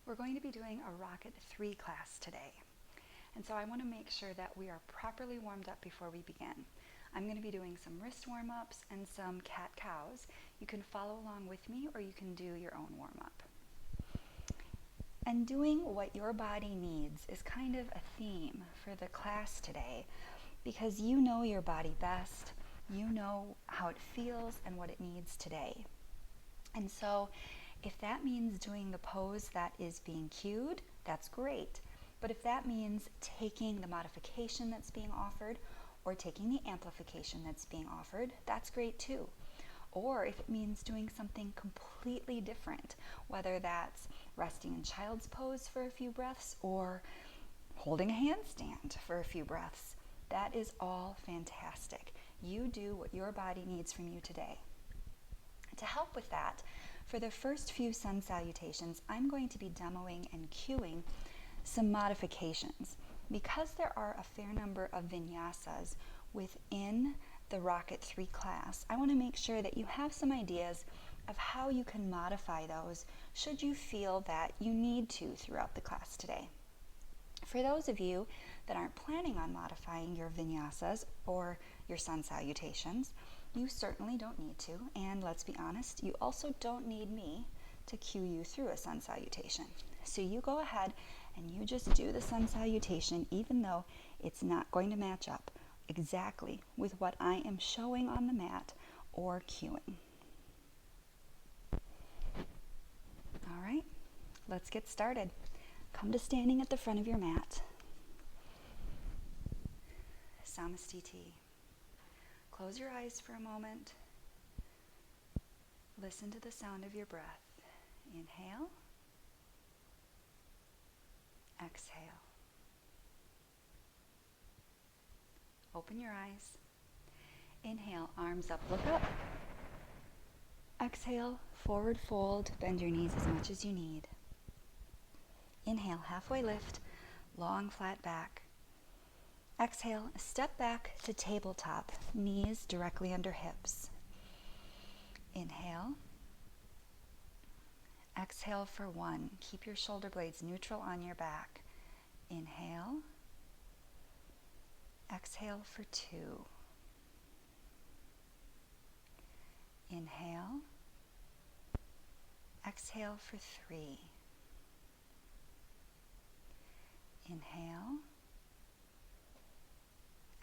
We're going to be doing a Rocket 3 class today. And so I want to make sure that we are properly warmed up before we begin. I'm going to be doing some wrist warm-ups and some cat-cows. You can follow along with me or you can do your own warm-up. And doing what your body needs is kind of a theme for the class today because you know your body best, you know how it feels and what it needs today. And so if that means doing the pose that is being cued, that's great. But if that means taking the modification that's being offered or taking the amplification that's being offered, that's great too. Or if it means doing something completely different, whether that's resting in child's pose for a few breaths or holding a handstand for a few breaths, that is all fantastic. You do what your body needs from you today. To help with that, for the first few sun salutations, I'm going to be demoing and cueing some modifications. Because there are a fair number of vinyasas within the Rocket 3 class, I want to make sure that you have some ideas of how you can modify those should you feel that you need to throughout the class today. For those of you that aren't planning on modifying your vinyasas or your sun salutations, you certainly don't need to, and let's be honest, you also don't need me to cue you through a sun salutation. So you go ahead and you just do the sun salutation even though it's not going to match up exactly with what I am showing on the mat or cueing. All right, let's get started. Come to standing at the front of your mat. Samastiti. Close your eyes for a moment. Listen to the sound of your breath. Inhale. Exhale. Open your eyes. Inhale, arms up, look up. Exhale, forward fold, bend your knees as much as you need. Inhale, halfway lift, long flat back. Exhale, step back to tabletop, knees directly under hips. Inhale. Exhale for 1. Keep your shoulder blades neutral on your back. Inhale. Exhale for 2. Inhale. Exhale for 3. Inhale.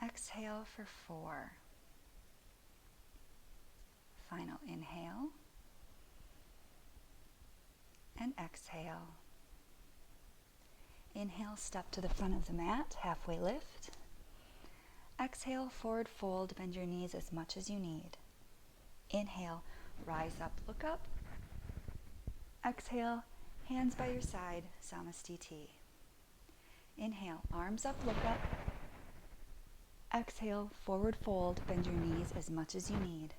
Exhale for 4. Final inhale. And exhale. Inhale, step to the front of the mat, halfway lift. Exhale, forward fold, bend your knees as much as you need. Inhale, rise up, look up. Exhale, hands by your side, Samastiti. Inhale, arms up, look up. Exhale, forward fold, bend your knees as much as you need.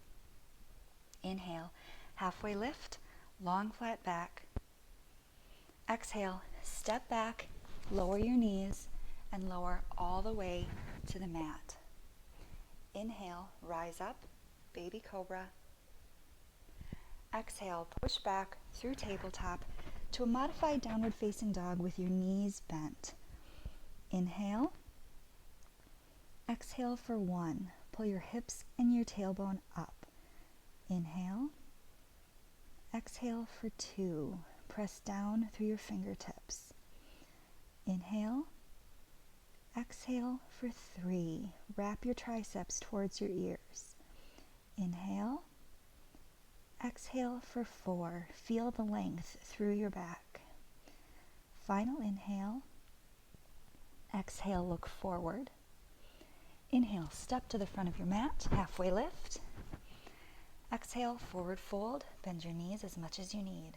Inhale, halfway lift, long flat back. Exhale, step back, lower your knees, and lower all the way to the mat. Inhale, rise up, baby cobra. Exhale, push back through tabletop to a modified downward facing dog with your knees bent. Inhale. Exhale for 1. Pull your hips and your tailbone up. Inhale. Exhale for 2. Press down through your fingertips. Inhale. Exhale for 3. Wrap your triceps towards your ears. Inhale. Exhale for 4. Feel the length through your back. Final inhale. Exhale, look forward. Inhale, step to the front of your mat, halfway lift. Exhale, forward fold, bend your knees as much as you need.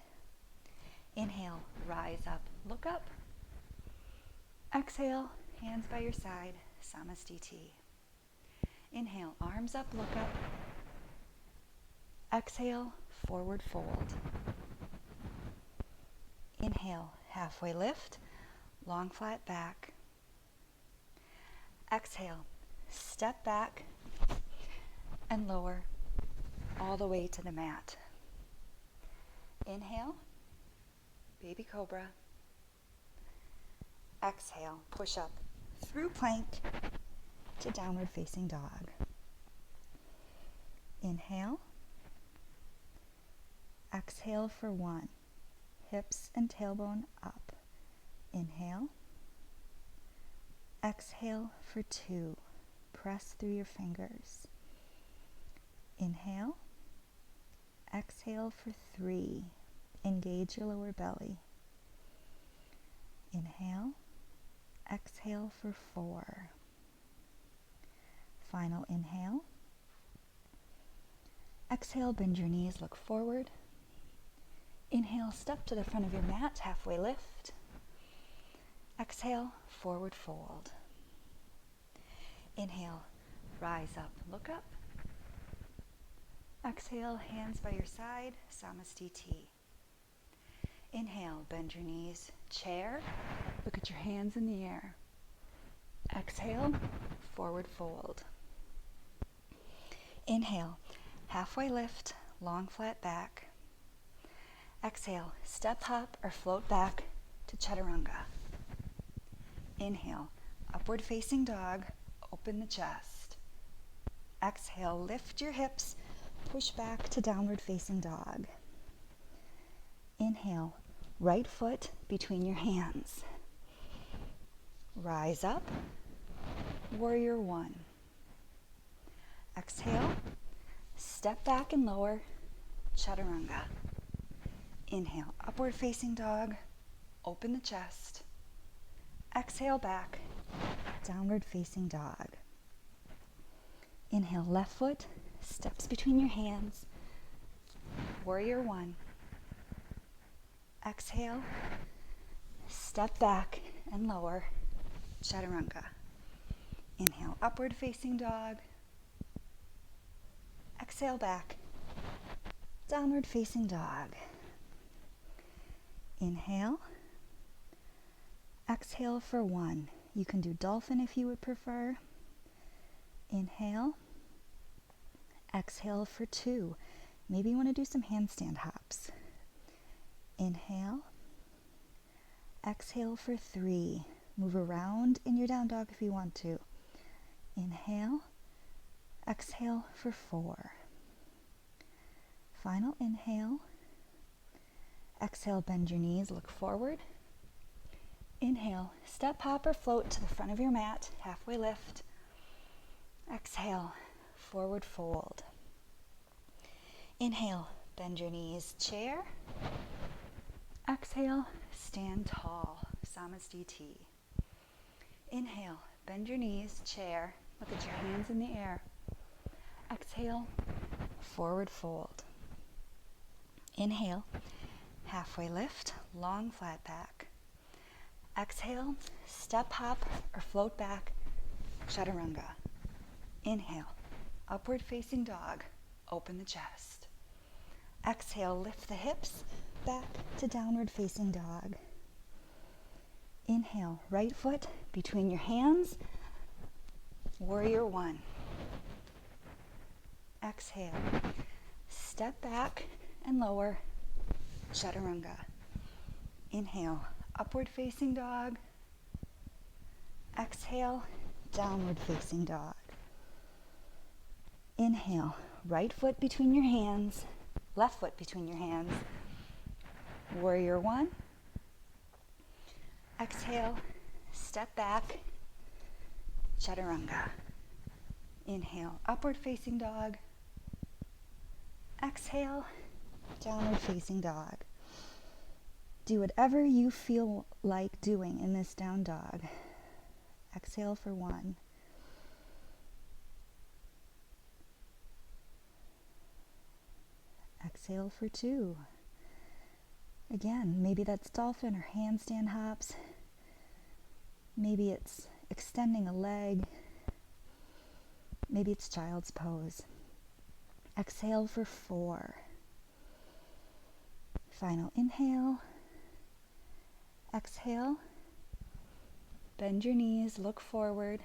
Inhale, rise up, look up. Exhale, hands by your side, Samastiti. Inhale, arms up, look up. Exhale, forward fold. Inhale, halfway lift, long flat back. Exhale, step back and lower all the way to the mat. Inhale, baby cobra. Exhale, push up through plank to downward facing dog. Inhale. Exhale for 1. Hips and tailbone up. Inhale. Exhale for 2. Press through your fingers. Inhale. Exhale for 3. Engage your lower belly. Inhale. Exhale for 4. Final inhale. Exhale, bend your knees, look forward. Inhale, step to the front of your mat, halfway lift. Exhale, forward fold. Inhale, rise up, look up. Exhale, hands by your side, Samasthiti. Inhale, bend your knees, chair. Look at your hands in the air. Exhale, forward fold. Inhale, halfway lift, long flat back. Exhale, step hop or float back to Chaturanga. Inhale, upward facing dog, open the chest. Exhale, lift your hips, push back to downward facing dog. Inhale, right foot between your hands. Rise up, warrior 1. Exhale, step back and lower, Chaturanga. Inhale, upward facing dog, open the chest. Exhale back, downward facing dog. Inhale, left foot, steps between your hands, warrior 1. Exhale, step back and lower, Chaturanga. Inhale, upward facing dog. Exhale back, downward facing dog. Inhale. Exhale for 1. You can do dolphin if you would prefer. Inhale. Exhale for 2. Maybe you want to do some handstand hops. Inhale. Exhale for 3. Move around in your down dog if you want to. Inhale. Exhale for 4. Final inhale. Exhale, bend your knees, look forward. Inhale, step hop or float to the front of your mat, halfway lift. Exhale, forward fold. Inhale, bend your knees, chair. Exhale, stand tall, Samasthiti. Inhale, bend your knees, chair. Look at your hands in the air. Exhale, forward fold. Inhale, halfway lift, long flat back. Exhale, step hop or float back, Chaturanga. Inhale, upward facing dog, open the chest. Exhale, lift the hips back to downward facing dog. Inhale, right foot between your hands, warrior 1. Exhale, step back and lower, Chaturanga. Inhale, upward facing dog. Exhale, downward facing dog. Inhale, right foot between your hands, left foot between your hands, warrior 1. Exhale, step back, Chaturanga. Inhale, upward facing dog. Exhale, downward facing dog. Do whatever you feel like doing in this down dog. Exhale for 1. Exhale for 2. Again, maybe that's dolphin or handstand hops. Maybe it's extending a leg. Maybe it's child's pose. Exhale for 4. Final inhale. Exhale. Bend your knees, look forward.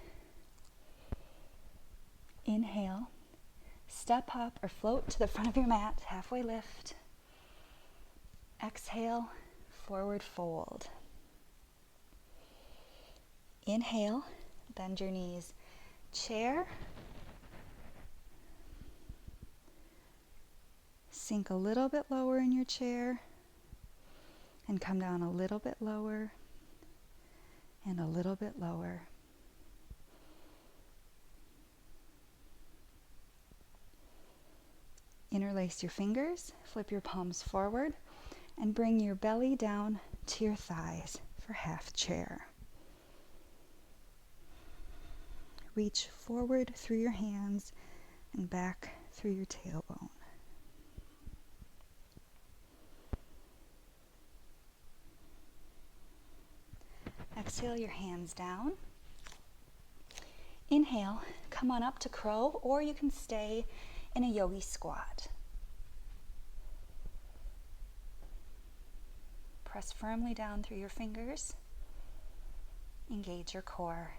Inhale. Step hop or float to the front of your mat, halfway lift. Exhale, forward fold. Inhale, bend your knees. Chair. Sink a little bit lower in your chair and come down a little bit lower and a little bit lower. Interlace your fingers, flip your palms forward, and bring your belly down to your thighs for half chair. Reach forward through your hands and back through your tailbone. Exhale your hands down. Inhale, come on up to crow, or you can stay in a yogi squat. Press firmly down through your fingers. Engage your core.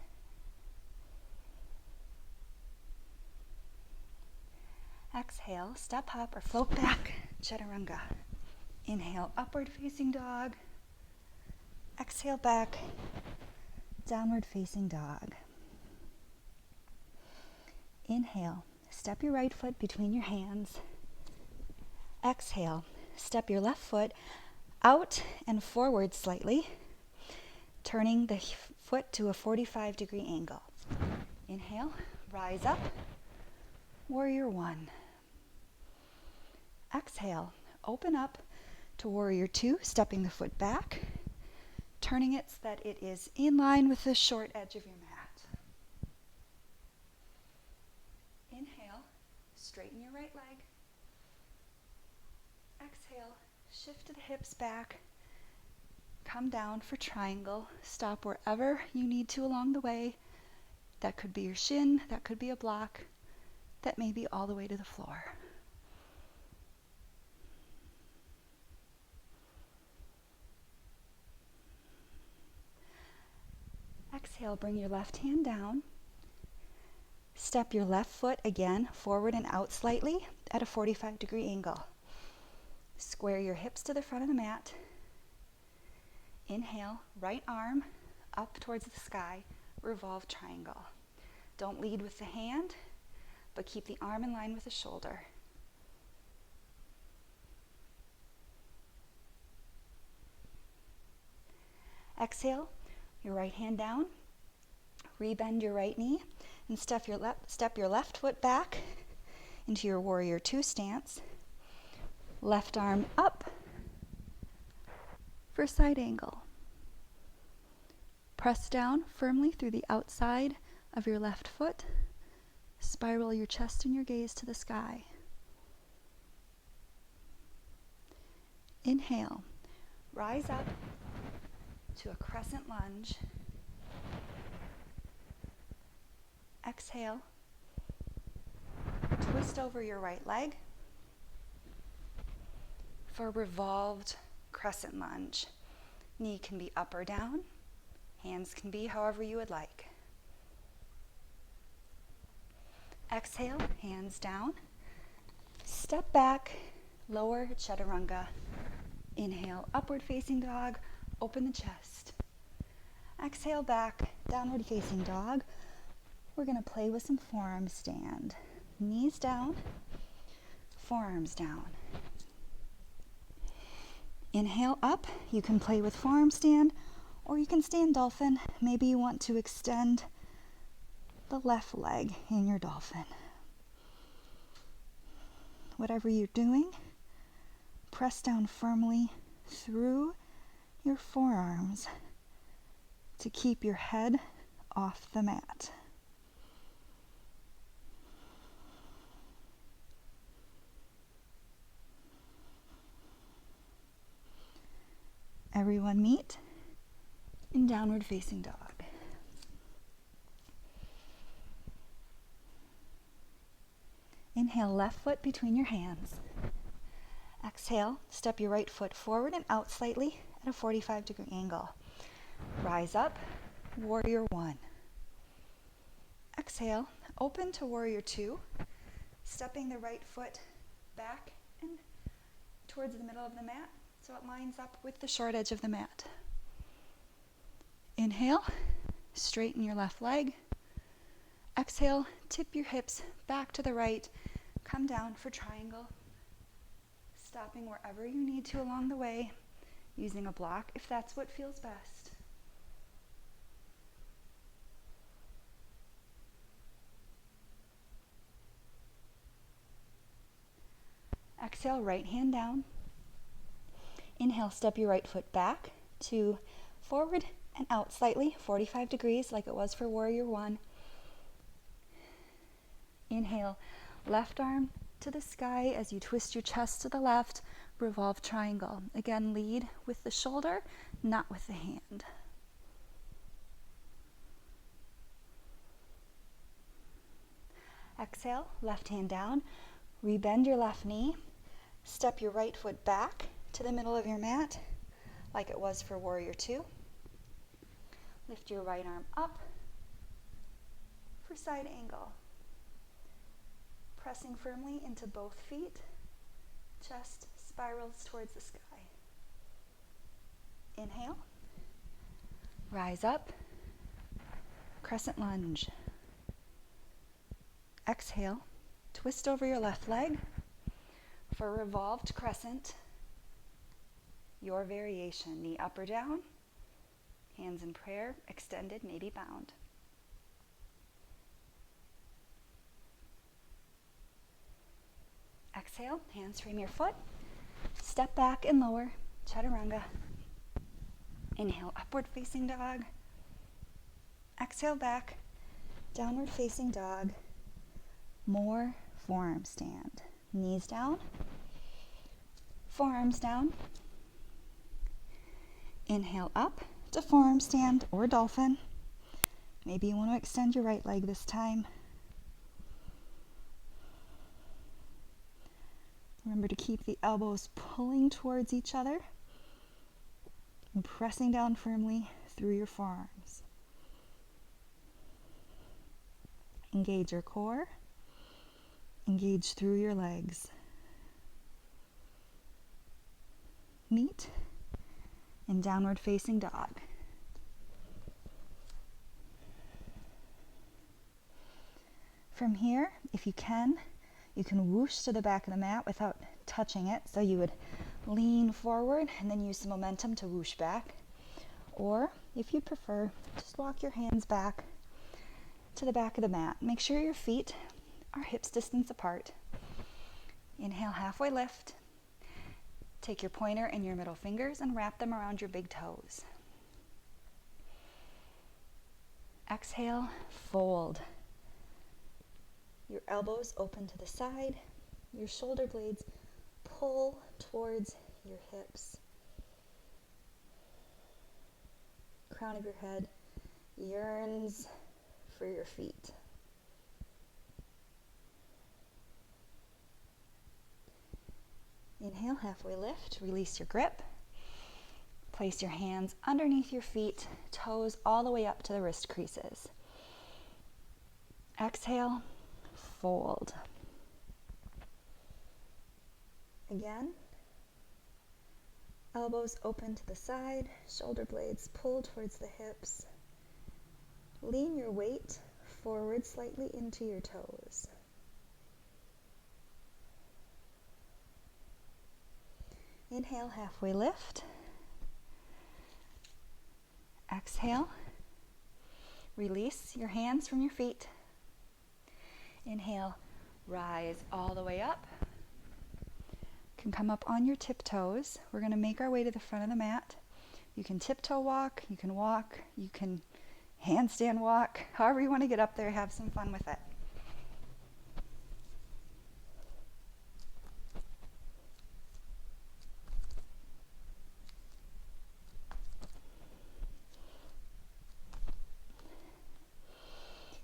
Exhale, step up or float back, chaturanga. Inhale, upward facing dog. Exhale back, downward facing dog. Inhale, step your right foot between your hands. Exhale, step your left foot out and forward slightly, turning the foot to a 45-degree angle. Inhale, rise up, warrior one. Exhale, open up to warrior two, stepping the foot back, turning it so that it is in line with the short edge of your mat. Inhale, straighten your right leg. Exhale, shift the hips back. Come down for triangle. Stop wherever you need to along the way. That could be your shin, that could be a block, that may be all the way to the floor. Exhale, bring your left hand down. Step your left foot again forward and out slightly at a 45-degree angle. Square your hips to the front of the mat. Inhale, right arm up towards the sky, revolve triangle. Don't lead with the hand, but keep the arm in line with the shoulder. Exhale, your right hand down. Rebend your right knee and step your left foot back into your warrior two stance. Left arm up for side angle. Press down firmly through the outside of your left foot. Spiral your chest and your gaze to the sky. Inhale, rise up to a crescent lunge. Exhale, twist over your right leg for revolved crescent lunge. Knee can be up or down. Hands can be however you would like. Exhale, hands down. Step back, lower chaturanga. Inhale, upward facing dog, open the chest. Exhale back, downward facing dog. We're going to play with some forearm stand. Knees down, forearms down. Inhale up, you can play with forearm stand, or you can stand dolphin. Maybe you want to extend the left leg in your dolphin. Whatever you're doing, press down firmly through your forearms to keep your head off the mat. Everyone meet in downward facing dog. Inhale, left foot between your hands. Exhale, step your right foot forward and out slightly at a 45-degree angle. Rise up, warrior one. Exhale, open to warrior two, stepping the right foot back and towards the middle of the mat so it lines up with the short edge of the mat. Inhale, straighten your left leg. Exhale, tip your hips back to the right. Come down for triangle. Stopping wherever you need to along the way, using a block if that's what feels best. Exhale, right hand down. Inhale, step your right foot back to forward and out slightly, 45 degrees like it was for Warrior One. Inhale, left arm to the sky as you twist your chest to the left, revolve triangle. Again, lead with the shoulder, not with the hand. Exhale, left hand down, rebend your left knee, step your right foot back to the middle of your mat like it was for Warrior Two. Lift your right arm up for side angle. Pressing firmly into both feet, chest spirals towards the sky. Inhale, rise up, crescent lunge. Exhale, twist over your left leg for revolved crescent. Your variation, knee up or down, hands in prayer, extended, maybe bound. Exhale, hands frame your foot, step back and lower, chaturanga. Inhale, upward facing dog. Exhale back, downward facing dog. More forearm stand. Knees down, forearms down. Inhale up to forearm stand or dolphin. Maybe you want to extend your right leg this time. Remember to keep the elbows pulling towards each other and pressing down firmly through your forearms. Engage your core. Engage through your legs. Meet in downward facing dog. From here, if you can whoosh to the back of the mat without touching it. So you would lean forward and then use some momentum to whoosh back. Or if you prefer, just walk your hands back to the back of the mat. Make sure your feet are hips distance apart. Inhale, halfway lift. Take your pointer and your middle fingers and wrap them around your big toes. Exhale, fold. Your elbows open to the side. Your shoulder blades pull towards your hips. Crown of your head yearns for your feet. Inhale, halfway lift, release your grip. Place your hands underneath your feet, toes all the way up to the wrist creases. Exhale, fold. Again, elbows open to the side, shoulder blades pull towards the hips. Lean your weight forward slightly into your toes. Inhale, halfway lift. Exhale, release your hands from your feet. Inhale, rise all the way up. You can come up on your tiptoes. We're going to make our way to the front of the mat. You can tiptoe walk, you can handstand walk, however you want to get up there, have some fun with it.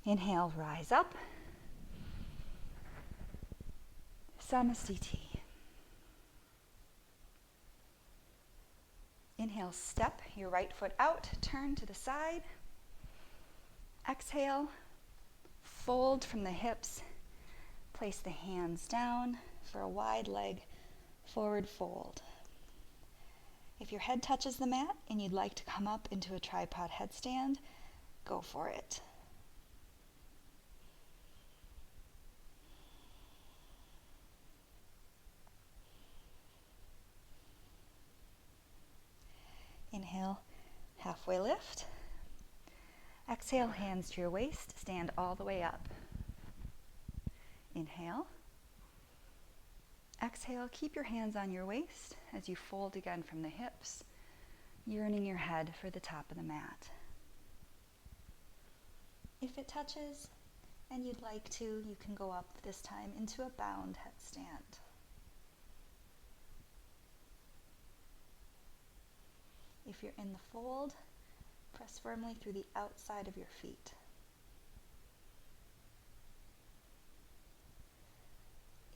Inhale, rise up. Samasthiti. Inhale, step your right foot out, turn to the side. Exhale, fold from the hips. Place the hands down for a wide leg forward fold. If your head touches the mat and you'd like to come up into a tripod headstand, Go for it. Inhale, halfway lift. Exhale, hands to your waist, stand all the way up. Inhale. Exhale, keep your hands on your waist as you fold again from the hips, yearning your head for the top of the mat. If it touches and you'd like to, you can go up this time into a bound headstand. If you're in the fold, press firmly through the outside of your feet.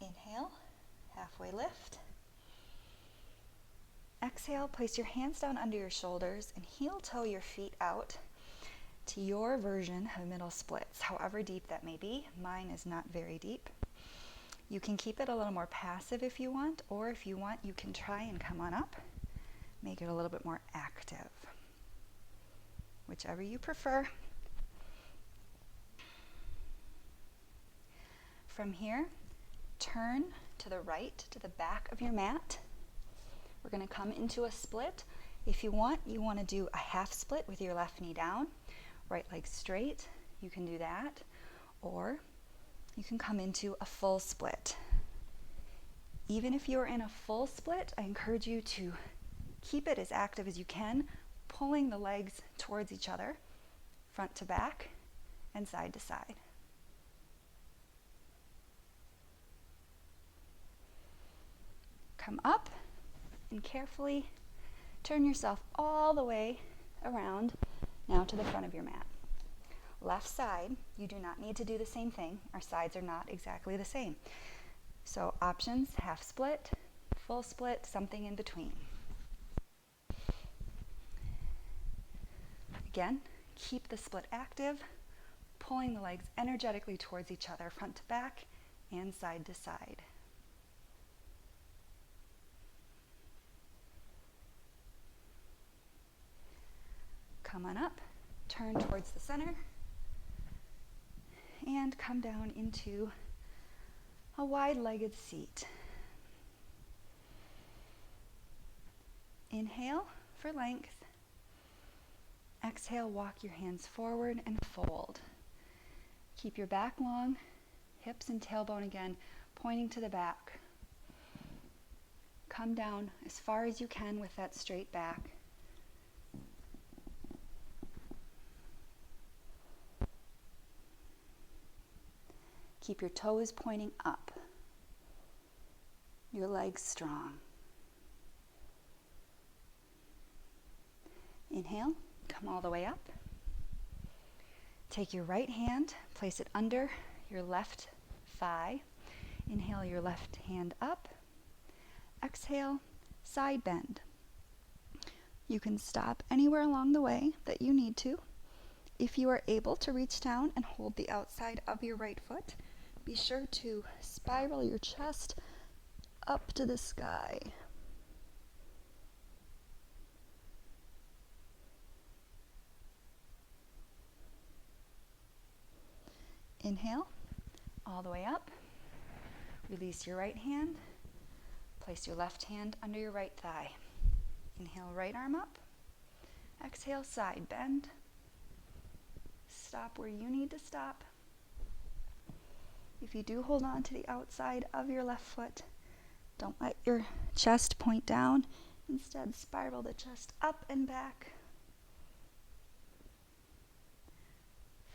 Inhale, halfway lift. Exhale, place your hands down under your shoulders and heel toe your feet out to your version of middle splits, however deep that may be. Mine is not very deep. You can keep it a little more passive if you want, or if you want, you can try and come on up. Make it a little bit more active. Whichever you prefer. From here, turn to the right, to the back of your mat. We're going to come into a split. If you want to do a half split with your left knee down, right leg straight. You can do that. Or you can come into a full split. Even if you're in a full split, I encourage you to keep it as active as you can, pulling the legs towards each other, front to back and side to side. Come up and carefully turn yourself all the way around now to the front of your mat. Left side, you do not need to do the same thing. Our sides are not exactly the same. So options, half split, full split, something in between. Again, keep the split active, pulling the legs energetically towards each other, front to back and side to side. Come on up, turn towards the center, and come down into a wide-legged seat. Inhale for length. Exhale, walk your hands forward and fold. Keep your back long, hips and tailbone again, pointing to the back. Come down as far as you can with that straight back. Keep your toes pointing up. Your legs strong. Inhale. Come all the way up. Take your right hand, place it under your left thigh. Inhale your left hand up. Exhale, side bend. You can stop anywhere along the way that you need to. If you are able to reach down and hold the outside of your right foot, be sure to spiral your chest up to the sky. Inhale, all the way up. Release your right hand. Place your left hand under your right thigh. Inhale, right arm up. Exhale, side bend. Stop where you need to stop. If you do hold on to the outside of your left foot, don't let your chest point down. Instead, spiral the chest up and back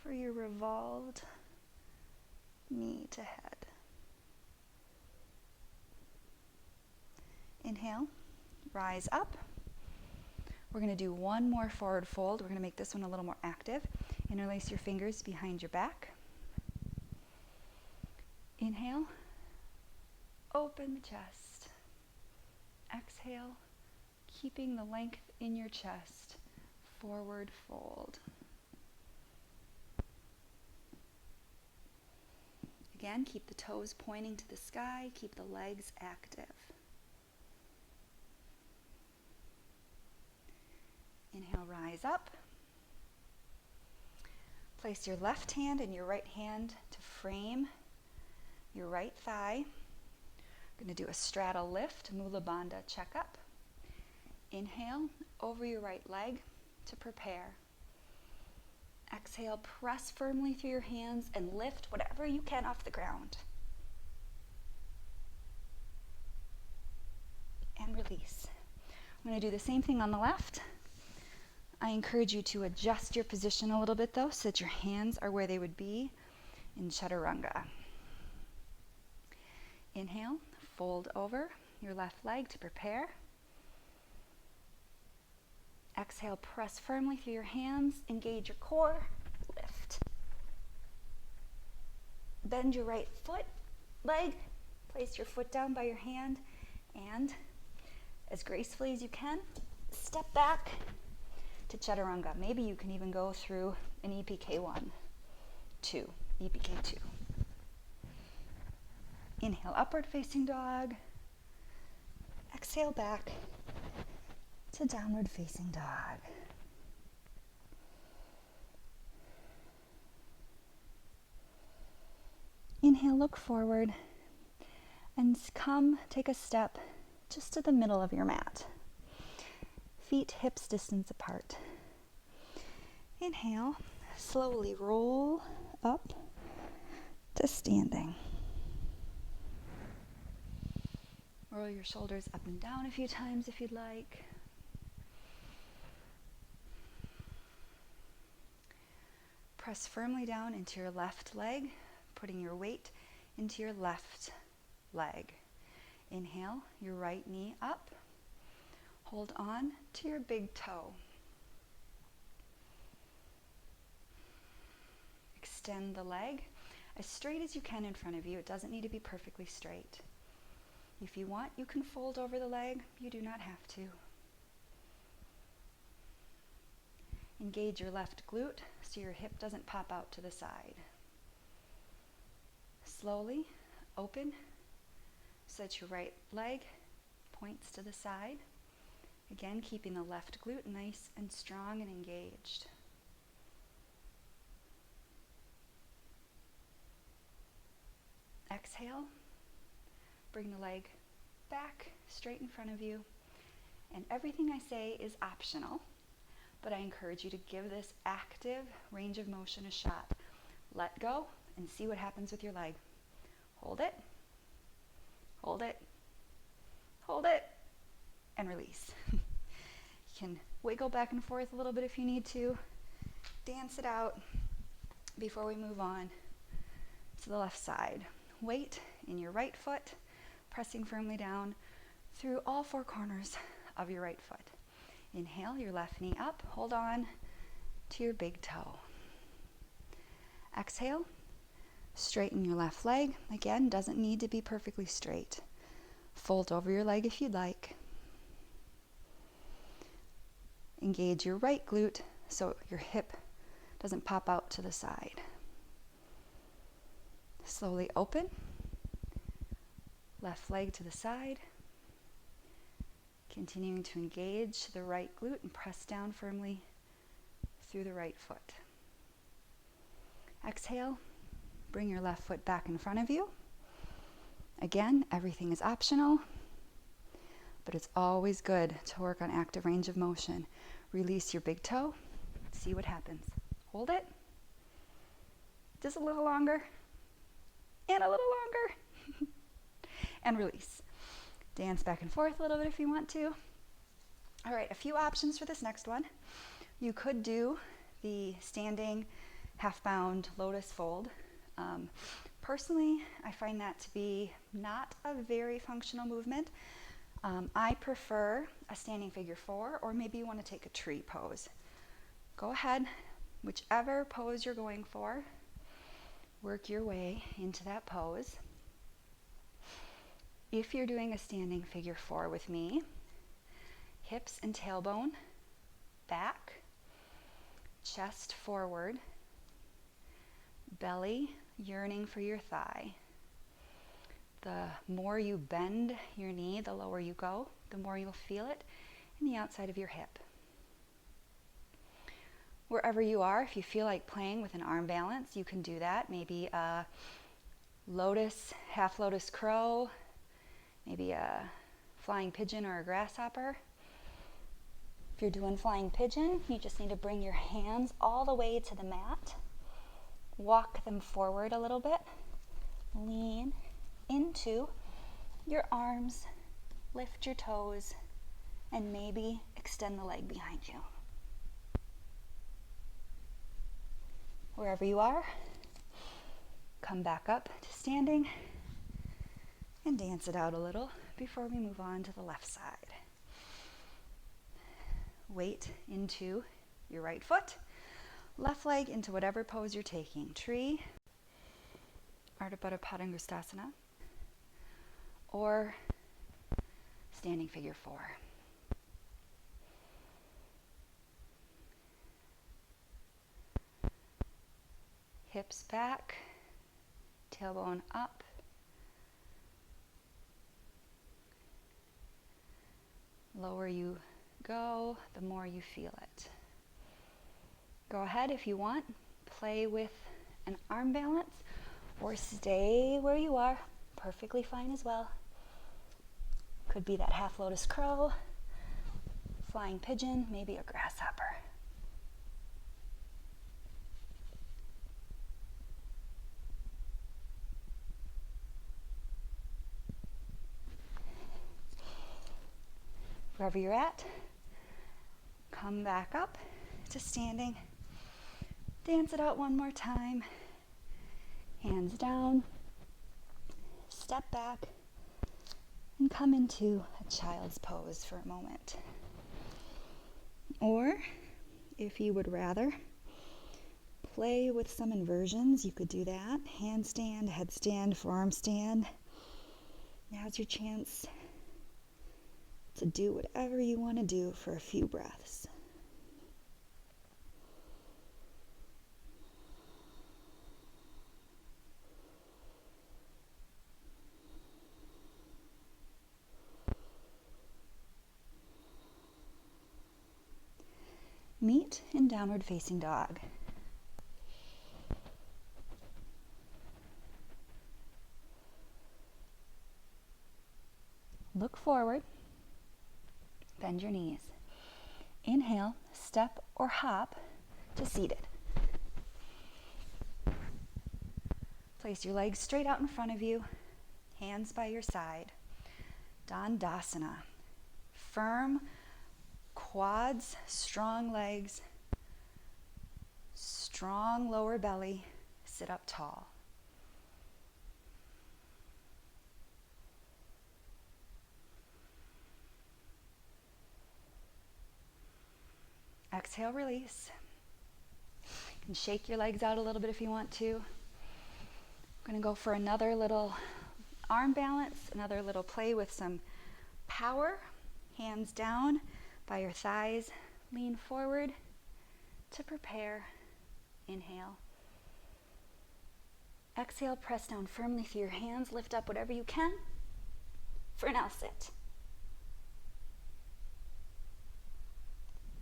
for your revolved knee to head. Inhale, rise up. We're going to do one more forward fold. We're going to make this one a little more active. Interlace your fingers behind your back. Inhale, open the chest. Exhale, keeping the length in your chest, forward fold. Again, keep the toes pointing to the sky, keep the legs active. Inhale, rise up. Place your left hand and your right hand to frame your right thigh. We're going to do a straddle lift, Mula Bandha checkup. Inhale over your right leg to prepare. Exhale, press firmly through your hands and lift whatever you can off the ground. And release. I'm going to do the same thing on the left. I encourage you to adjust your position a little bit though, so that your hands are where they would be in Chaturanga. Inhale, fold over your left leg to prepare. Exhale, press firmly through your hands, engage your core, lift. Bend your right leg, place your foot down by your hand, and as gracefully as you can, step back to Chaturanga. Maybe you can even go through an EPK1, EPK2. Inhale, upward facing dog. Exhale back to downward facing dog. Inhale, look forward and come take a step just to the middle of your mat. Feet hips distance apart. Inhale, slowly roll up to standing. Roll your shoulders up and down a few times if you'd like. Press firmly down into your left leg, putting your weight into your left leg. Inhale, your right knee up. Hold on to your big toe. Extend the leg as straight as you can in front of you. It doesn't need to be perfectly straight. If you want, you can fold over the leg. You do not have to. Engage your left glute so your hip doesn't pop out to the side. Slowly open so that your right leg points to the side. Again, keeping the left glute nice and strong and engaged. Exhale. Bring the leg back straight in front of you. And everything I say is optional, but I encourage you to give this active range of motion a shot. Let go and see what happens with your leg. Hold it, hold it, hold it, and release. You can wiggle back and forth a little bit if you need to. Dance it out before we move on to the left side. Weight in your right foot, pressing firmly down through all four corners of your right foot. Inhale, your left knee up. Hold on to your big toe. Exhale, straighten your left leg. Again, doesn't need to be perfectly straight. Fold over your leg if you'd like. Engage your right glute so your hip doesn't pop out to the side. Slowly open. Left leg to the side. Continuing to engage the right glute and press down firmly through the right foot. Exhale, bring your left foot back in front of you. Again, everything is optional, but it's always good to work on active range of motion. Release your big toe, see what happens. Hold it, just a little longer, and a little longer, and release. Dance back and forth a little bit if you want to. All right, a few options for this next one. You could do the standing half-bound lotus fold. Personally, I find that to be not a very functional movement. I prefer a standing figure four, or maybe you want to take a tree pose. Go ahead, whichever pose you're going for, work your way into that pose. If you're doing a standing figure four with me, hips and tailbone back, chest forward, belly yearning for your thigh. The more you bend your knee, the lower you go, the more you'll feel it in the outside of your hip. Wherever wherever you are, if you feel like playing with an arm balance, you can do that. Maybe a lotus, half lotus crow, maybe a flying pigeon or a grasshopper. If you're doing flying pigeon, you just need to bring your hands all the way to the mat. Walk them forward a little bit. Lean into your arms, lift your toes, and maybe extend the leg behind you. Wherever you are, come back up to standing and dance it out a little before we move on to the left side. Weight into your right foot, left leg into whatever pose you're taking. Tree, Ardha Padangusthasana, or standing figure 4. Hips back, tailbone up. Lower you go, the more you feel it. Go ahead if you want, play with an arm balance or stay where you are, perfectly fine as well. Could be that half lotus crow, flying pigeon, maybe a grasshopper. Wherever you're at, come back up to standing. Dance it out one more time. Hands down, step back, and come into a child's pose for a moment. Or, if you would rather, play with some inversions, you could do that. Handstand, headstand, forearm stand. Now's your chance to do whatever you want to do for a few breaths. Meet in downward facing dog. Look forward. Bend your knees. Inhale, step or hop to seated. Place your legs straight out in front of you, hands by your side. Dandasana. Firm quads, strong legs, strong lower belly, sit up tall. Exhale, release. You can shake your legs out a little bit if you want to. I'm going to go for another little arm balance, another little play with some power. Hands down by your thighs. Lean forward to prepare. Inhale. Exhale, press down firmly through your hands. Lift up whatever you can for an L-sit.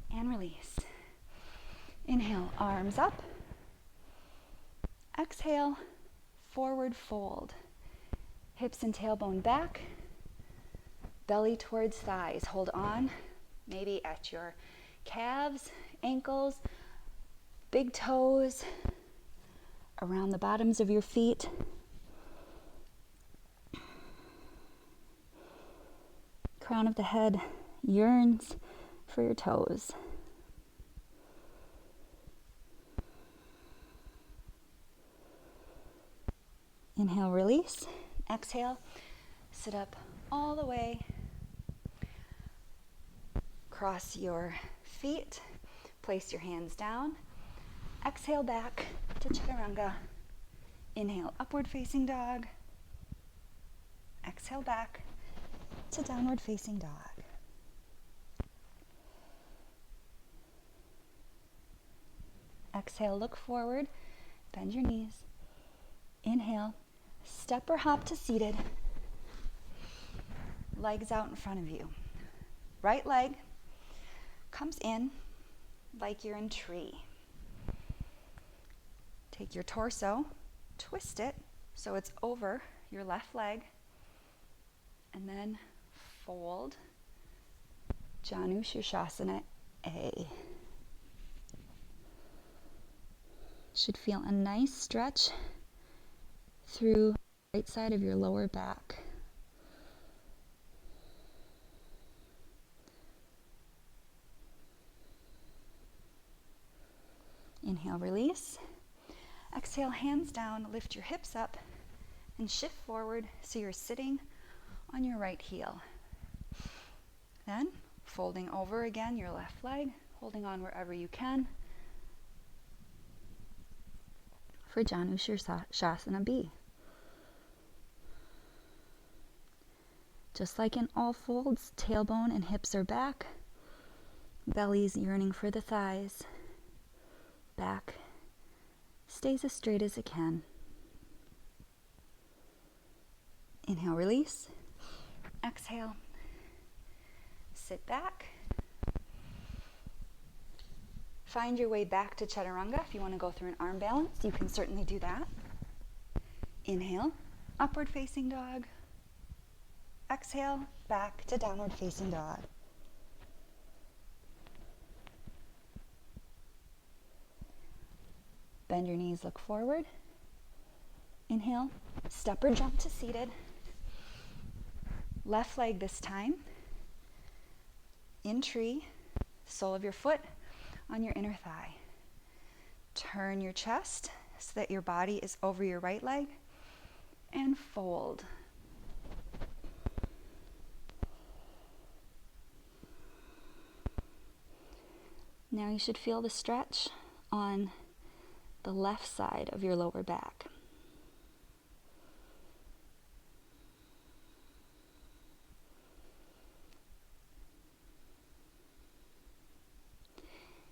And release. Inhale, arms up. Exhale, forward fold. Hips and tailbone back. Belly towards thighs. Hold on, maybe at your calves, ankles, big toes, around the bottoms of your feet. Crown of the head yearns for your toes. Inhale, release. Exhale, sit up all the way. Cross your feet. Place your hands down. Exhale back to chaturanga. Inhale, upward facing dog. Exhale back to downward facing dog. Exhale, look forward, bend your knees. Inhale, step or hop to seated. Legs out in front of you. Right leg comes in like you're in tree. Take your torso, twist it so it's over your left leg, and then fold. Janu Shirshasana A. Should feel a nice stretch through the right side of your lower back. Inhale, release. Exhale, hands down, lift your hips up and shift forward so you're sitting on your right heel. Then, folding over again your left leg, holding on wherever you can for Janu Shirshasana B. Just like in all folds, tailbone and hips are back, belly's yearning for the thighs, back stays as straight as it can. Inhale, release. Exhale, sit back. Find your way back to Chaturanga. If you want to go through an arm balance, you can certainly do that. Inhale, upward facing dog. Exhale, back to downward facing dog. Bend your knees, look forward. Inhale, step or jump to seated. Left leg this time. In tree, sole of your foot on your inner thigh. Turn your chest so that your body is over your right leg and fold. Now you should feel the stretch on the left side of your lower back.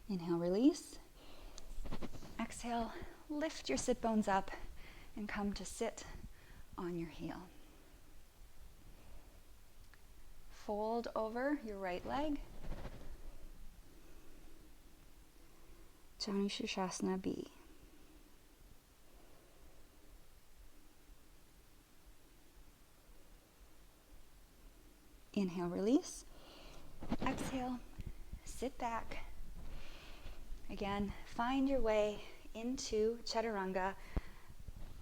Inhale, release. Exhale, lift your sit bones up and come to sit on your heel. Fold over your right leg. Janu Shirshasana B. Inhale, release. Exhale, sit back. Again, find your way into Chaturanga.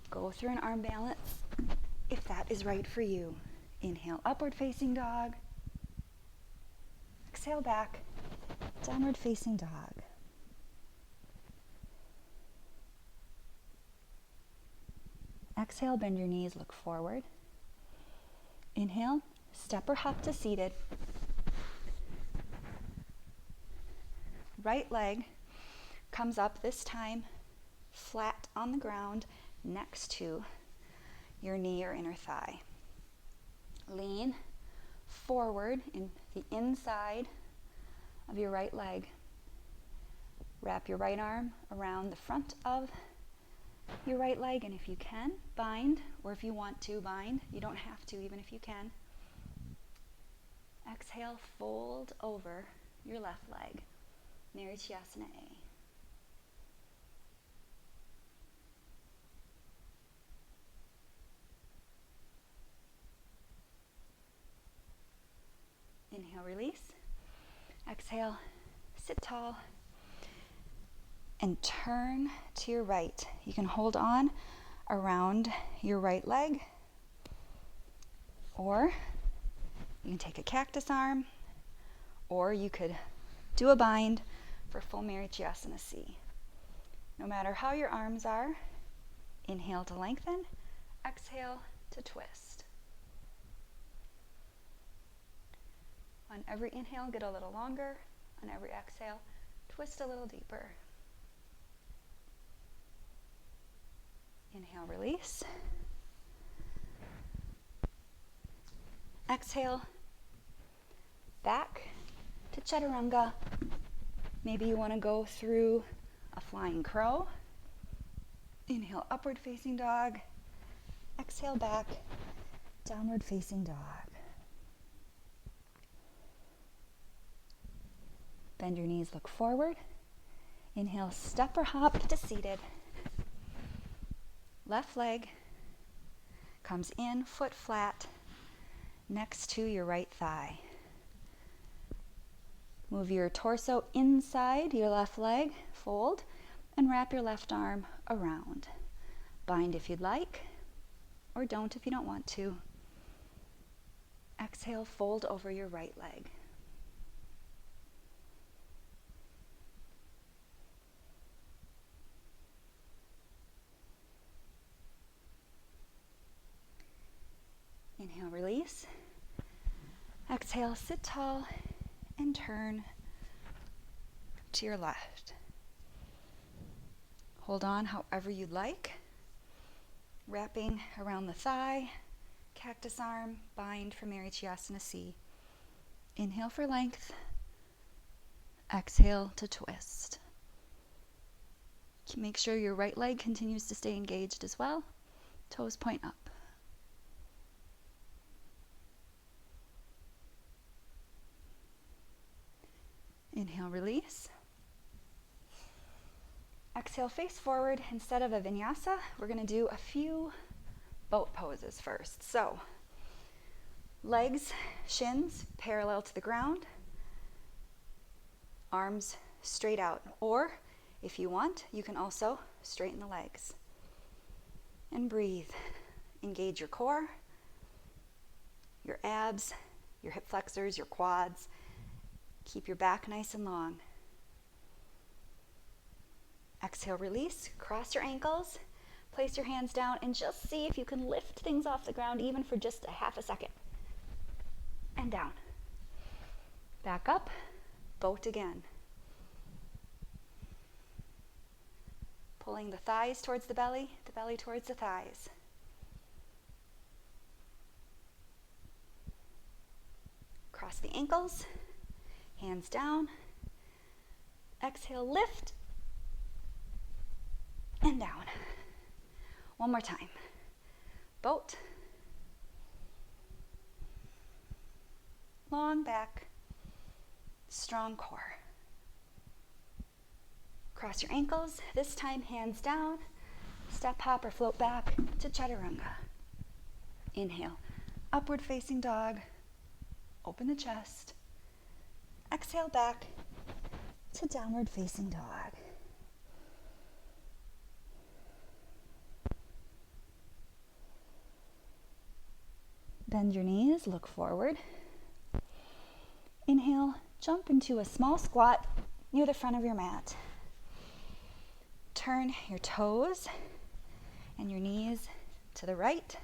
Go through an arm balance if that is right for you. Inhale, upward facing dog. Exhale back, downward facing dog. Exhale, bend your knees, look forward. Inhale, step or hop to seated. Right leg comes up this time flat on the ground next to your knee or inner thigh. Lean forward in the inside of your right leg. Wrap your right arm around the front of your right leg, and if you can, bind, or if you want to, bind. You don't have to, even if you can. Exhale, fold over your left leg. Marichyasana A. Inhale, release. Exhale, sit tall and turn to your right. You can hold on around your right leg, or you can take a cactus arm, or you could do a bind for full Marichyasana C. No matter how your arms are, inhale to lengthen, exhale to twist. On every inhale, get a little longer. On every exhale, twist a little deeper. Inhale, release. Exhale, back to Chaturanga. Maybe you want to go through a flying crow. Inhale, upward facing dog. Exhale, back, downward facing dog. Bend your knees, look forward. Inhale, step or hop to seated. Left leg comes in, foot flat, next to your right thigh. Move your torso inside your left leg, fold, and wrap your left arm around. Bind if you'd like, or don't if you don't want to. Exhale, fold over your right leg. Inhale, release. Exhale, sit tall and turn to your left. Hold on however you'd like. Wrapping around the thigh, cactus arm, bind for Marichyasana C. Inhale for length. Exhale to twist. Make sure your right leg continues to stay engaged as well. Toes point up. Inhale, release. Exhale, face forward. Instead of a vinyasa, we're going to do a few boat poses first. So, legs, shins parallel to the ground, arms straight out. Or, if you want, you can also straighten the legs. And breathe. Engage your core, your abs, your hip flexors, your quads. Keep your back nice and long. Exhale, release. Cross your ankles. Place your hands down and just see if you can lift things off the ground even for just a half a second. And down. Back up. Boat again. Pulling the thighs towards the belly towards the thighs. Cross the ankles. Hands down. Exhale, lift. And down. One more time. Boat. Long back. Strong core. Cross your ankles. This time, hands down. Step, hop, or float back to Chaturanga. Inhale. Upward facing dog. Open the chest. Exhale back to downward facing dog. Bend your knees, look forward. Inhale, jump into a small squat near the front of your mat. Turn your toes and your knees to the right.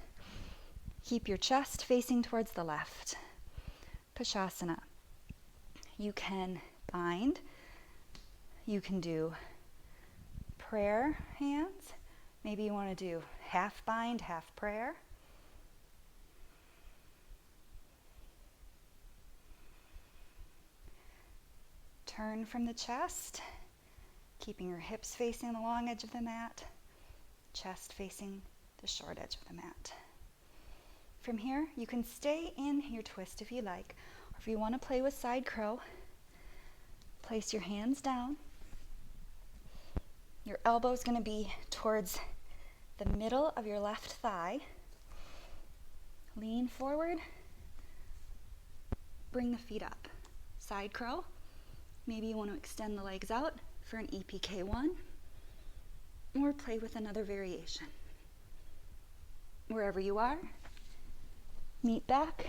Keep your chest facing towards the left. Pashasana. You can bind. You can do prayer hands. Maybe you want to do half bind, half prayer. Turn from the chest, keeping your hips facing the long edge of the mat, chest facing the short edge of the mat. From here, you can stay in your twist if you like, or if you want to play with side crow, place your hands down. Your elbow is going to be towards the middle of your left thigh. Lean forward, bring the feet up. Side crow. Maybe you want to extend the legs out for an EPK1, or play with another variation. Wherever you are, meet back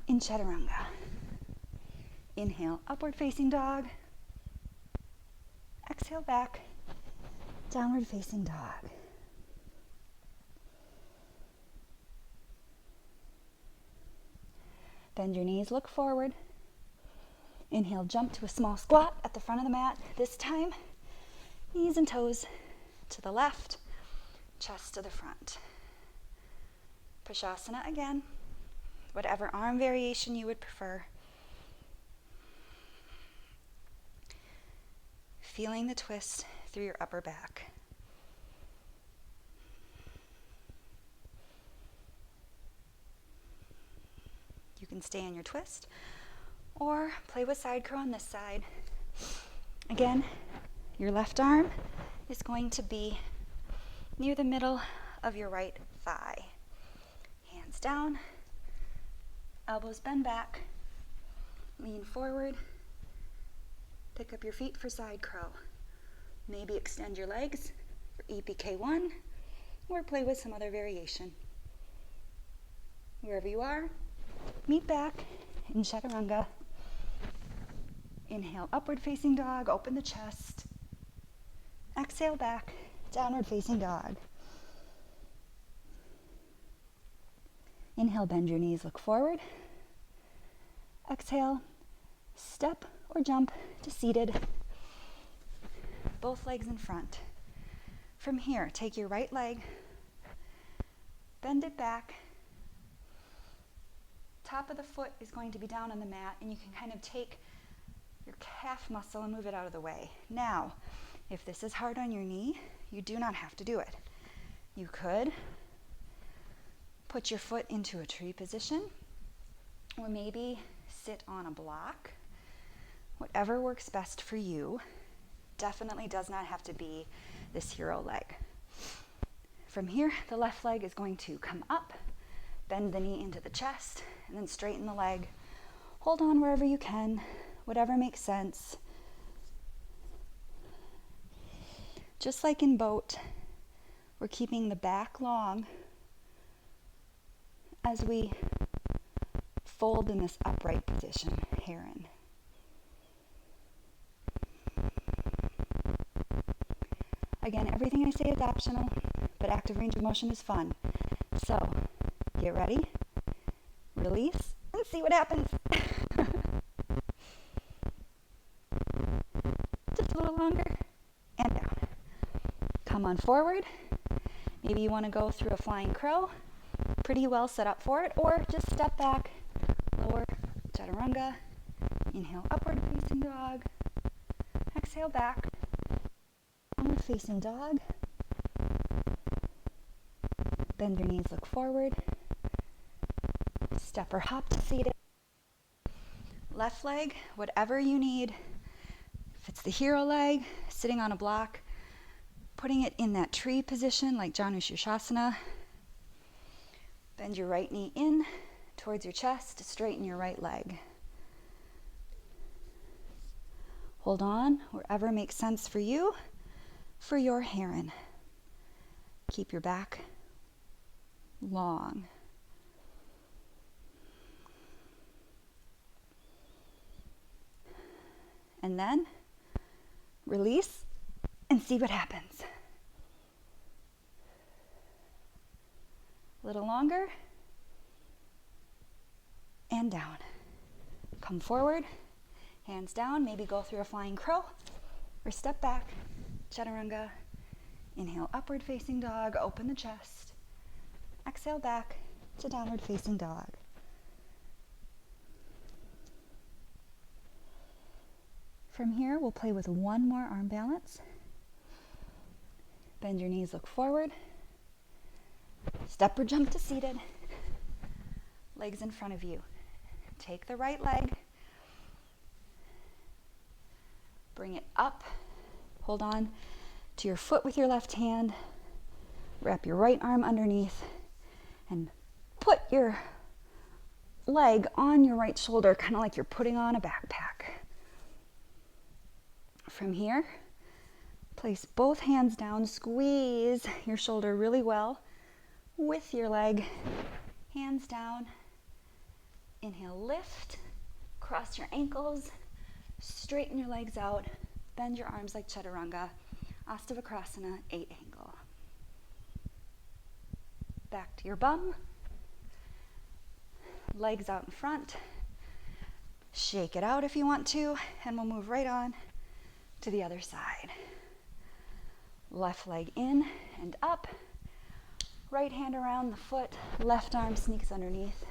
in Chaturanga. Inhale, upward facing dog. Exhale back, downward facing dog. Bend your knees, look forward. Inhale, jump to a small squat at the front of the mat. This time, knees and toes to the left, chest to the front. Pashasana again, whatever arm variation you would prefer. Feeling the twist through your upper back. You can stay in your twist or play with side crow on this side. Again, your left arm is going to be near the middle of your right thigh. Hands down, elbows bend back, lean forward, pick up your feet for side crow. Maybe extend your legs for EPK1 or play with some other variation. Wherever you are, meet back in Chaturanga. Inhale, upward facing dog, open the chest. Exhale back, downward facing dog. Inhale, bend your knees, look forward. Exhale, step or jump to seated. Both legs in front. From here, take your right leg, bend it back. Top of the foot is going to be down on the mat, and you can kind of take your calf muscle and move it out of the way. Now, if this is hard on your knee, you do not have to do it. You could put your foot into a tree position, or maybe sit on a block. Whatever works best for you. Definitely does not have to be this hero leg. From here, the left leg is going to come up, bend the knee into the chest, and then straighten the leg. Hold on wherever you can, whatever makes sense. Just like in boat, we're keeping the back long as we fold in this upright position, heron. Again, everything I say is optional, but active range of motion is fun. So, get ready, release, and see what happens. Just a little longer, and down. Come on forward. Maybe you want to go through a flying crow. Pretty well set up for it, or just step back, lower, chaturanga. Inhale, upward facing dog. Exhale back, downward facing dog. Bend your knees, look forward. Step or hop to seated. Left leg, whatever you need. If it's the hero leg, sitting on a block, putting it in that tree position like Janu Sirsasana. Bend your right knee in towards your chest to straighten your right leg. Hold on wherever makes sense for you for your heron. Keep your back long. And then release and see what happens. A little longer, and down. Come forward, hands down, maybe go through a flying crow, or step back, chaturanga. Inhale, upward facing dog, open the chest. Exhale back to downward facing dog. From here, we'll play with one more arm balance. Bend your knees, look forward. Step or jump to seated. Legs in front of you. Take the right leg. Bring it up. Hold on to your foot with your left hand. Wrap your right arm underneath and put your leg on your right shoulder, kind of like you're putting on a backpack. From here, place both hands down, squeeze your shoulder really well with your leg, hands down. Inhale, lift, cross your ankles, straighten your legs out, bend your arms like chaturanga, Astavakrasana, 8 angle. Back to your bum, legs out in front, shake it out if you want to, and we'll move right on to the other side. Left leg in and up, right hand around the foot, left arm sneaks underneath,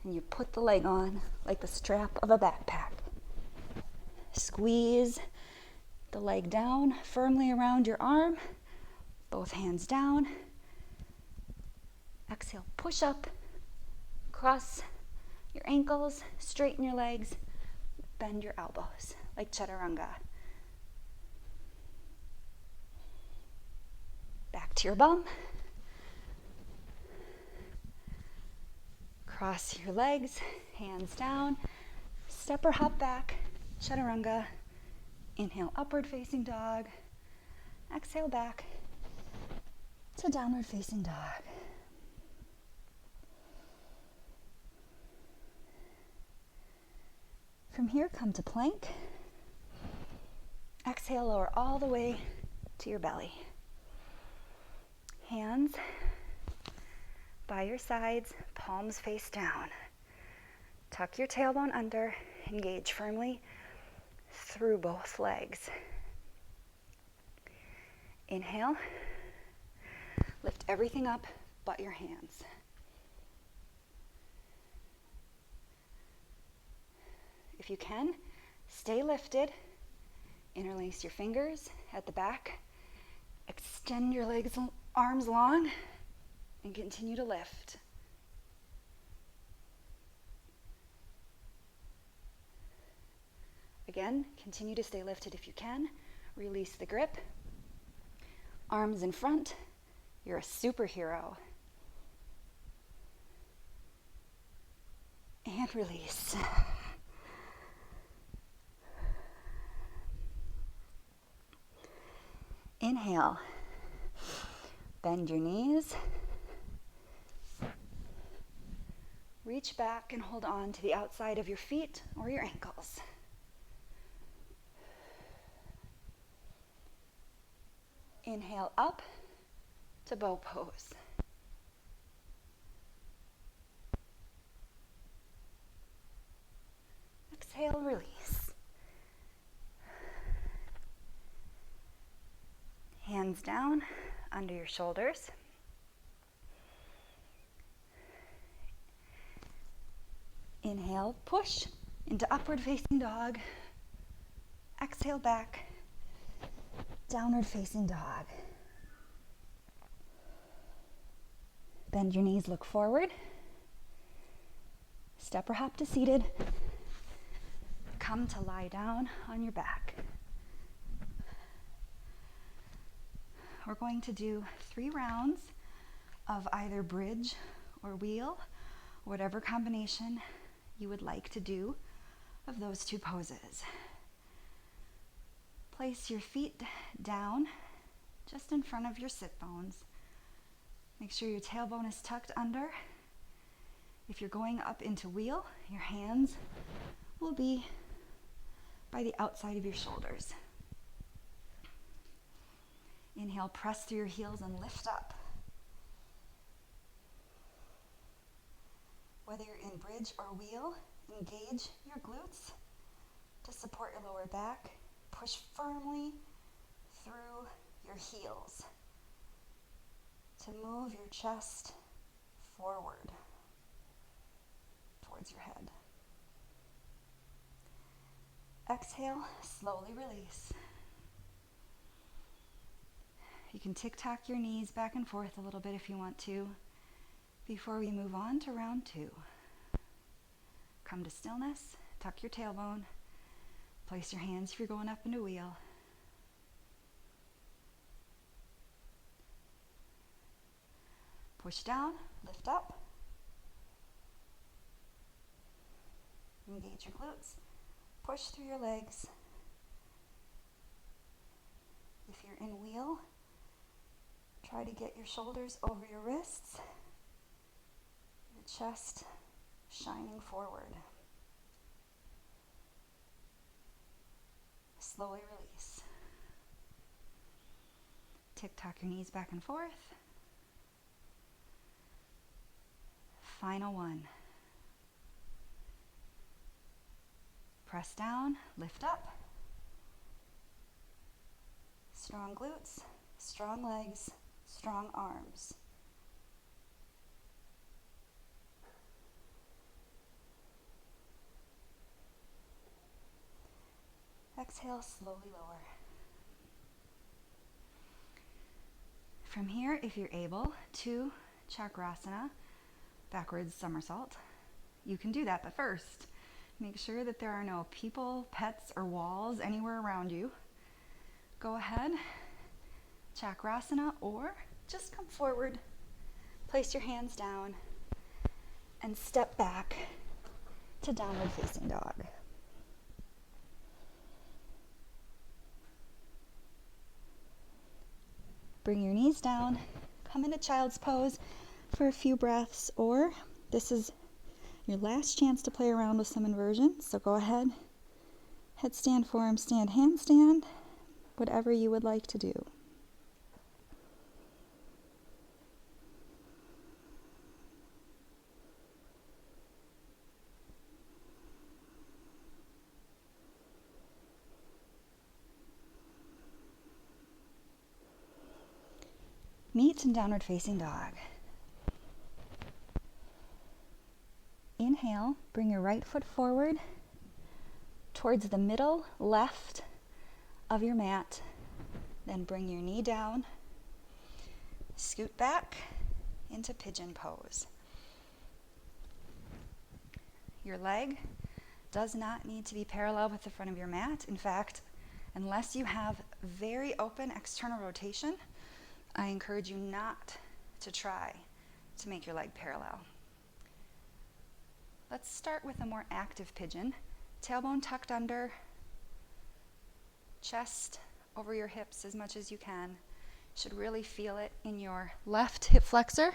and you put the leg on like the strap of a backpack. Squeeze the leg down firmly around your arm, both hands down. Exhale, push up, cross your ankles, straighten your legs, bend your elbows like chaturanga. Back to your bum. Cross your legs, hands down, step or hop back, chaturanga. Inhale, upward facing dog. Exhale back to downward facing dog. From here, come to plank. Exhale, lower all the way to your belly. Hands by your sides, palms face down. Tuck your tailbone under, engage firmly through both legs. Inhale, lift everything up but your hands. If you can, stay lifted. Interlace your fingers at the back. Extend your legs, arms long, and continue to lift. Again, continue to stay lifted if you can. Release the grip. Arms in front. You're a superhero. And release. Inhale. Bend your knees. Reach back and hold on to the outside of your feet or your ankles. Inhale up to bow pose. Exhale, release. Hands down under your shoulders. Inhale, push into upward facing dog. Exhale back, downward facing dog. Bend your knees, look forward. Step or hop to seated. Come to lie down on your back. We're going to do 3 rounds of either bridge or wheel, whatever combination you would like to do of those 2 poses. Place your feet down just in front of your sit bones. Make sure your tailbone is tucked under. If you're going up into wheel, your hands will be by the outside of your shoulders. Inhale, press through your heels and lift up. Whether you're in bridge or wheel, engage your glutes to support your lower back. Push firmly through your heels to move your chest forward towards your head. Exhale, slowly release. You can tick-tock your knees back and forth a little bit if you want to before we move on to round 2. Come to stillness, tuck your tailbone, place your hands if you're going up into wheel. Push down, lift up. Engage your glutes. Push through your legs. If you're in wheel, try to get your shoulders over your wrists, your chest shining forward. Slowly release. Tick-tock your knees back and forth. Final one. Press down, lift up. Strong glutes, strong legs, strong arms. Exhale, slowly lower. From here, if you're able, to Chakrasana, backwards somersault. You can do that, but first, make sure that there are no people, pets, or walls anywhere around you. Go ahead, Chakrasana or just come forward, place your hands down, and step back to downward facing dog. Bring your knees down, come into child's pose for a few breaths, or this is your last chance to play around with some inversions, so go ahead. Headstand, forearm stand, handstand, whatever you would like to do. Meet in downward facing dog. Inhale, bring your right foot forward towards the middle left of your mat. Then bring your knee down, scoot back into pigeon pose. Your leg does not need to be parallel with the front of your mat. In fact, unless you have very open external rotation, I encourage you not to try to make your leg parallel. Let's start with a more active pigeon. Tailbone tucked under, chest over your hips as much as you can. Should really feel it in your left hip flexor.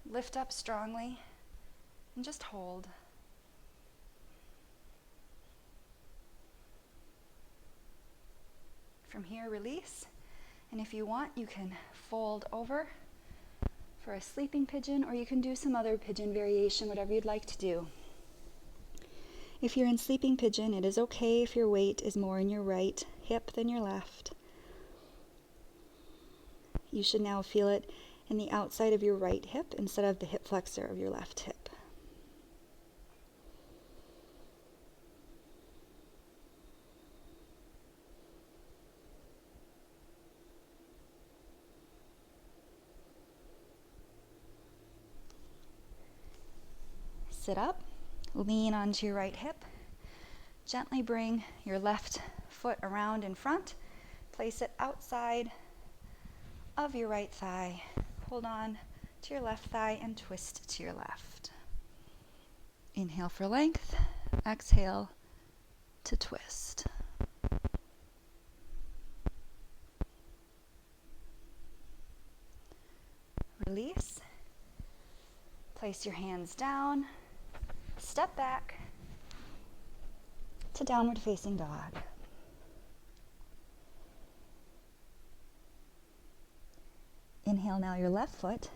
Lift up strongly and just hold. From here, release. And if you want, you can fold over for a sleeping pigeon, or you can do some other pigeon variation, whatever you'd like to do. If you're in sleeping pigeon, it is okay if your weight is more in your right hip than your left. You should now feel it in the outside of your right hip instead of the hip flexor of your left hip. Sit up, lean onto your right hip. Gently bring your left foot around in front. Place it outside of your right thigh. Hold on to your left thigh and twist to your left. Inhale for length. Exhale to twist. Release. Place your hands down. Step back to downward facing dog. Inhale now your left foot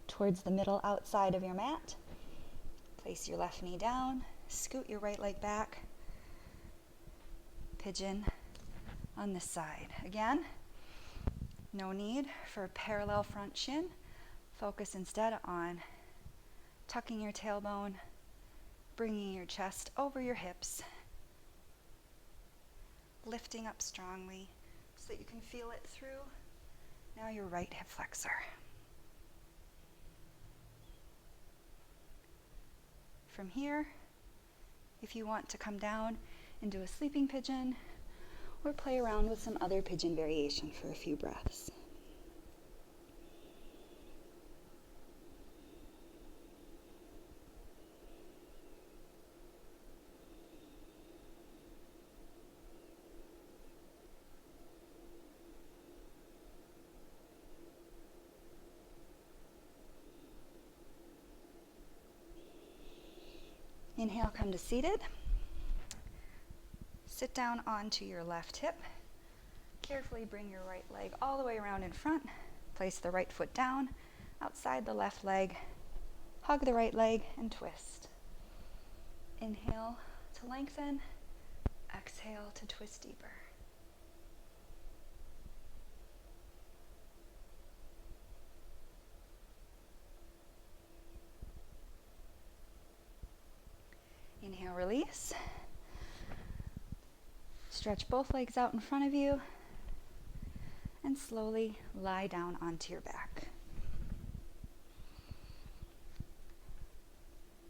towards the middle outside of your mat. Place your left knee down, scoot your right leg back. Pigeon on this side. Again, no need for a parallel front shin. Focus instead on tucking your tailbone, bringing your chest over your hips, lifting up strongly so that you can feel it through now your right hip flexor. From here, if you want to come down into a sleeping pigeon or play around with some other pigeon variation for a few breaths. Inhale, come to seated. Sit down onto your left hip. Carefully bring your right leg all the way around in front. Place the right foot down outside the left leg. Hug the right leg and twist. Inhale to lengthen. Exhale to twist deeper. Inhale, release. Stretch both legs out in front of you and slowly lie down onto your back.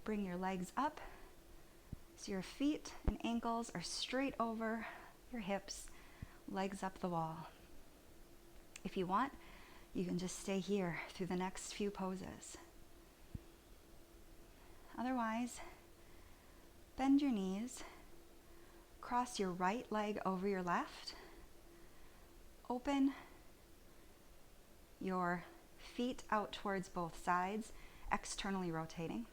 Bring your legs up so your feet and ankles are straight over your hips, legs up the wall. If you want, You can just stay here through the next few poses. Otherwise, bend your knees, cross your right leg over your left, open your feet out towards both sides, externally rotating.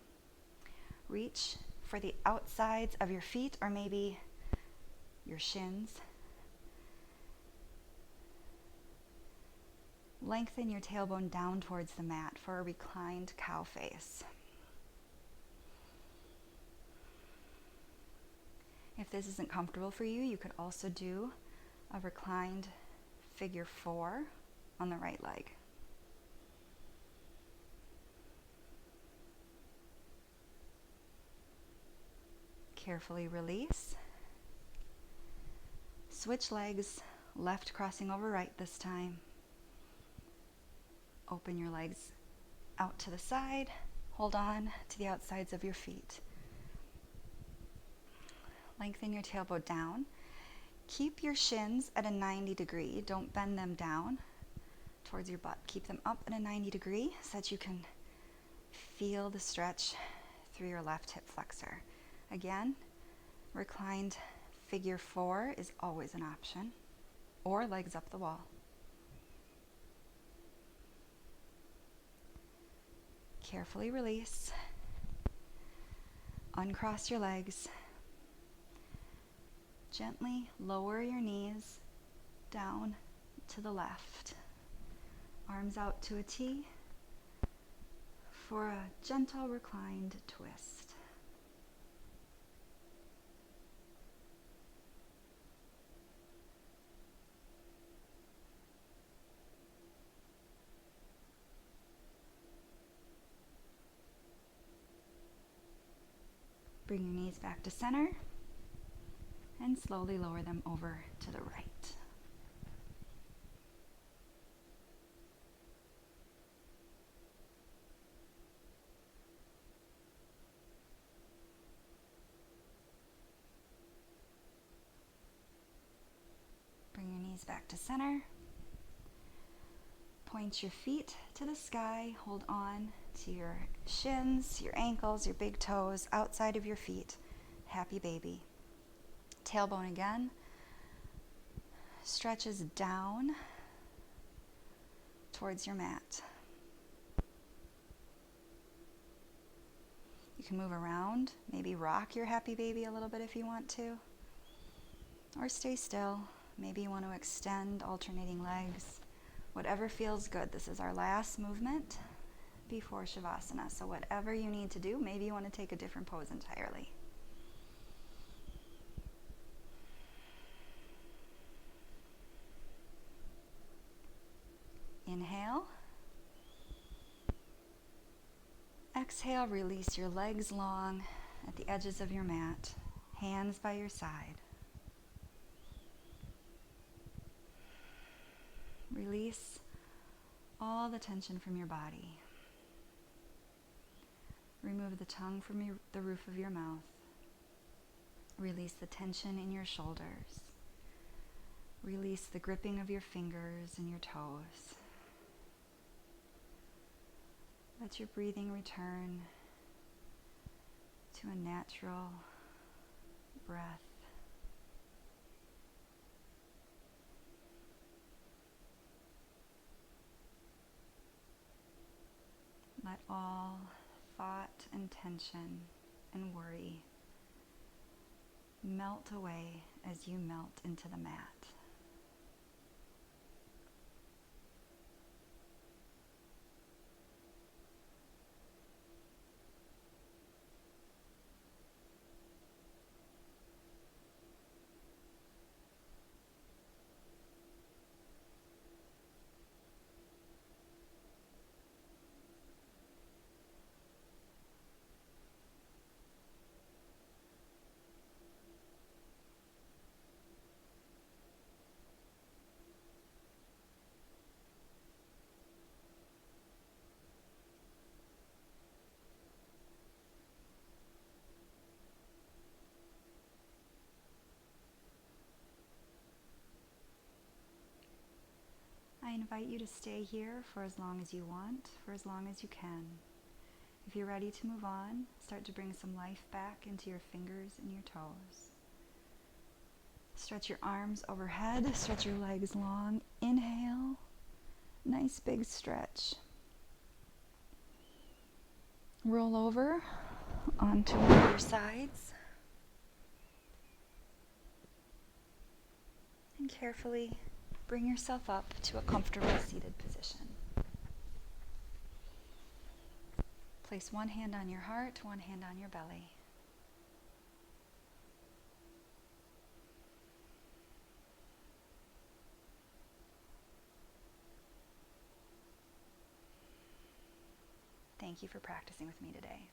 Reach for the outsides of your feet or maybe your shins. Lengthen your tailbone down towards the mat for a reclined cow face. If this isn't comfortable for you, you could also do a reclined figure 4 on the right leg. Carefully release. Switch legs, left crossing over right this time. Open your legs out to the side. Hold on to the outsides of your feet. Lengthen your tailbone down. Keep your shins at a 90 degree. Don't bend them down towards your butt. Keep them up at a 90 degree so that you can feel the stretch through your left hip flexor. Again, reclined figure 4 is always an option, or legs up the wall. Carefully release. Uncross your legs. Gently lower your knees down to the left. Arms out to a T for a gentle reclined twist. Bring your knees back to center and slowly lower them over to the right. Bring your knees back to center. Point your feet to the sky. Hold on to your shins, your ankles, your big toes, outside of your feet. Happy baby. Tailbone again. Stretches down towards your mat. You can move around, maybe rock your happy baby a little bit if you want to, or stay still. Maybe you want to extend, alternating legs. Whatever feels good. This is our last movement before Shavasana. So whatever you need to do, maybe you want to take a different pose entirely. Inhale. Exhale, release your legs long at the edges of your mat, hands by your side. Release all the tension from your body. Remove the tongue from the roof of your mouth. Release the tension in your shoulders. Release the gripping of your fingers and your toes. Let your breathing return to a natural breath. Let all thought and tension and worry melt away as you melt into the mat. I invite you to stay here for as long as you want, for as long as you can. If you're ready to move on, start to bring some life back into your fingers and your toes. Stretch your arms overhead, stretch your legs long. Inhale, nice big stretch. Roll over onto one of your sides. And carefully bring yourself up to a comfortable seated position. Place one hand on your heart, one hand on your belly. Thank you for practicing with me today.